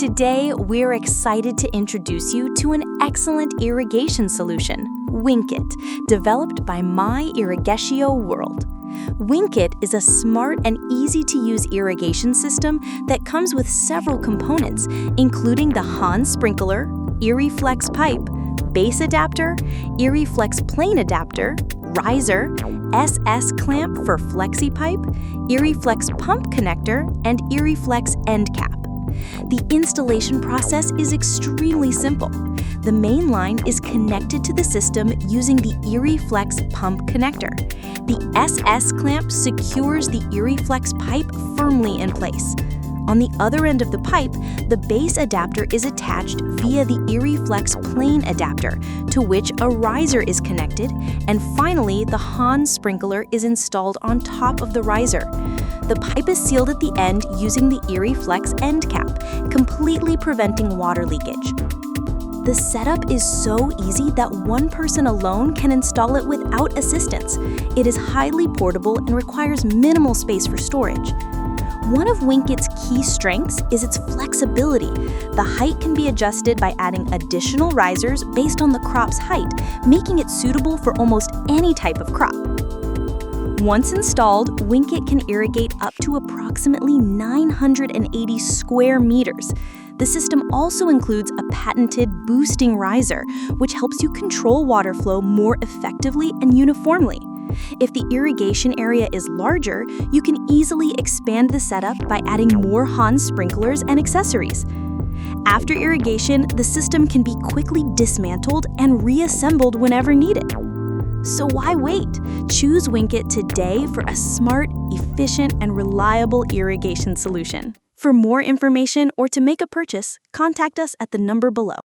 Today, we're excited to introduce you to an excellent irrigation solution, WINKIT, developed by My Irrigation World. WINKIT is a smart and easy-to-use irrigation system that comes with several components, including the Mohan sprinkler, Irriflex pipe, base adapter, Irriflex plane adapter, riser, SS clamp for flexi pipe, Irriflex pump connector, and Irriflex end cap. The installation process is extremely simple. The main line is connected to the system using the Irriflex pump connector. The SS clamp secures the Irriflex pipe firmly in place. On the other end of the pipe, the base adapter is attached via the Irriflex plane adapter, to which a riser is connected, and finally, the Mohan sprinkler is installed on top of the riser. The pipe is sealed at the end using the Irriflex end cap, completely preventing water leakage. The setup is so easy that one person alone can install it without assistance. It is highly portable and requires minimal space for storage. One of WINKIT's key strengths is its flexibility. The height can be adjusted by adding additional risers based on the crop's height, making it suitable for almost any type of crop. Once installed, WINKIT can irrigate up to approximately 980 square meters. The system also includes a patented boosting riser, which helps you control water flow more effectively and uniformly. If the irrigation area is larger, you can easily expand the setup by adding more Mohan sprinklers and accessories. After irrigation, the system can be quickly dismantled and reassembled whenever needed. So why wait? Choose WINKIT today for a smart, efficient, and reliable irrigation solution. For more information or to make a purchase, contact us at the number below.